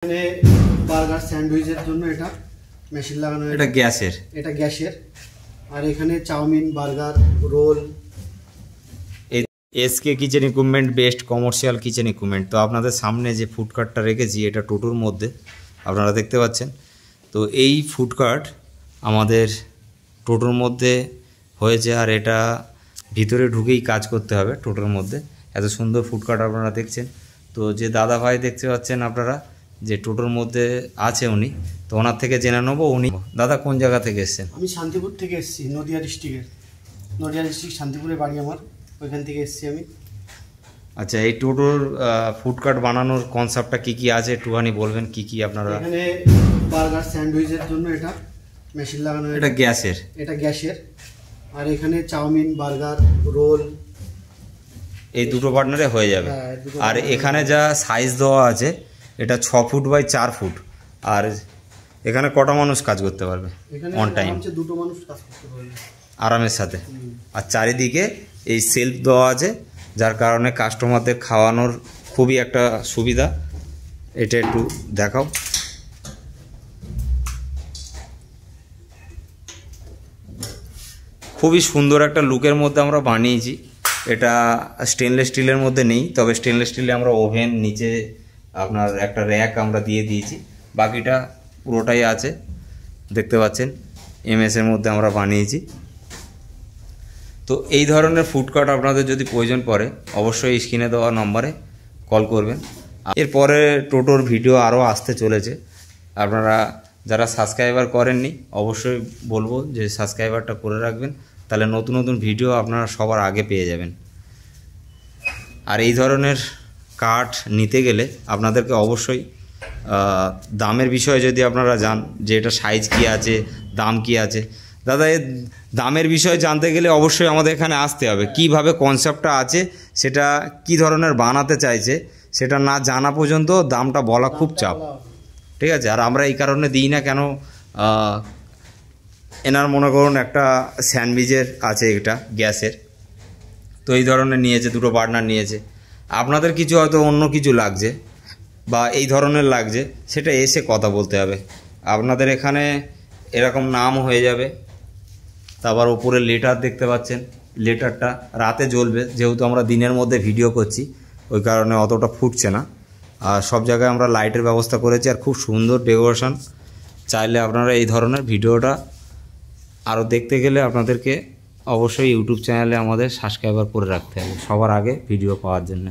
এখানে বার্গার স্যান্ডউইচের জন্য এটা মেশিন লাগানো, এটা গ্যাসের, আর এখানে chowmein, burger, roll. SK kitchen equipment best commercial kitchen equipment. তো আপনাদের সামনে যে ফুড কার্টটা রেখেছি এটা টোটোর মধ্যে আপনারা দেখতে পাচ্ছেন। তো এই ফুড কার্ট আমাদের টোটোর মধ্যে হয়েছে, আর এটা ভিতরে ঢুকেই কাজ করতে হবে টোটোর মধ্যে। এত সুন্দর ফুড কার্ট আপনারা দেখছেন। তো যে দাদা ভাই দেখতে পাচ্ছেন আপনারা যে টোটোর মধ্যে আছে উনি, তো ওনার থেকে জেনে নেবো উনি দাদা কোন জায়গা থেকে এসেছেন। আমি শান্তিপুর থেকে এসেছি, নদিয়া ডিস্ট্রিক্ট শান্তিপুরে বাড়ি আমার, ওইখান থেকে এসেছি আমি। আচ্ছা, এই টোটোর ফুড কার্ট বানানোর কনসেপ্টটা কি কি আছে একটুখানি বলবেন, কি কি আপনারা? এখানে বার্গার স্যান্ডউইচের জন্য এটা মেশিন লাগানো, এটা গ্যাসের, আর এখানে চাউমিন, বার্গার, রোল এই দুটো পার্টনারে হয়ে যাবে। আর এখানে যা সাইজ দেওয়া আছে এটা 6 ফুট বাই 4 ফুট। আর এখানে কটা মানুষ কাজ করতে পারবে অন টাইম? 2 মানুষ কাজ করতে পারবে আরামের সাথে। আর চারিদিকে এই সেলফ দেওয়া আছে, যার কারণে কাস্টমারদের খাওয়ানোর খুবই একটা সুবিধা। এটা একটু দেখাও। খুবই সুন্দর একটা লুকের মধ্যে আমরা বানিয়েছি। এটা স্টেনলেস স্টিলের মধ্যে নেই, তবে স্টেনলেস স্টিলে আমরা ওভেন, নিচে আপনার একটা র্যাক আমরা দিয়ে দিয়েছি, বাকিটা পুরোটাই আছে দেখতে পাচ্ছেন। এমএসের মধ্যে আমরা বানিয়েছি। তো এই ধরনের ফুড কার্ট আপনাদের যদি প্রয়োজন পড়ে অবশ্যই স্ক্রিনে দেওয়া নম্বরে কল করবেন। এরপরে টোটোর ভিডিও আরও আসতে চলেছে। আপনারা যারা সাবস্ক্রাইবার করেননি অবশ্যই বলবো যে সাবস্ক্রাইবারটা করে রাখবেন, তাহলে নতুন নতুন ভিডিও আপনারা সবার আগে পেয়ে যাবেন। আর এই ধরনের কাঠ নিতে গেলে আপনাদেরকে অবশ্যই দামের বিষয়ে যদি আপনারা জান যে এটা সাইজ কী আছে, দাম কি আছে, দাদা এর দামের বিষয়ে জানতে গেলে অবশ্যই আমাদের এখানে আসতে হবে। কিভাবে কনসেপ্টটা আছে, সেটা কি ধরনের বানাতে চাইছে, সেটা না জানা পর্যন্ত দামটা বলা খুব চাপ, ঠিক আছে? আর আমরা এই কারণে দিই না কেন, এনার মনে করুন একটা স্যান্ডউইচের আছে, এটা গ্যাসের, তো এই ধরনের নিয়েছে, 2টো পার্টনার নিয়েছে। আপনাদের কিছু হয়তো অন্য কিছু লাগছে বা এই ধরনের লাগছে, সেটা এসে কথা বলতে হবে। আপনাদের এখানে এরকম নাম হয়ে যাবে। তারপর ওপরে লেটার দেখতে পাচ্ছেন, লেটারটা রাতে জ্বলবে, যেহেতু আমরা দিনের মধ্যে ভিডিও করছি ওই কারণে অতটা ফুটছে না। আর সব জায়গায় আমরা লাইটের ব্যবস্থা করেছি, আর খুব সুন্দর ডেকোরেশন। চাইলে আপনারা এই ধরনের ভিডিওটা আরও দেখতে গেলে আপনাদেরকে অবশ্যই ইউটিউব চ্যানেলে আমাদের সাবস্ক্রাইবার করে রাখতে হবে সবার আগে ভিডিও পাওয়ার জন্য।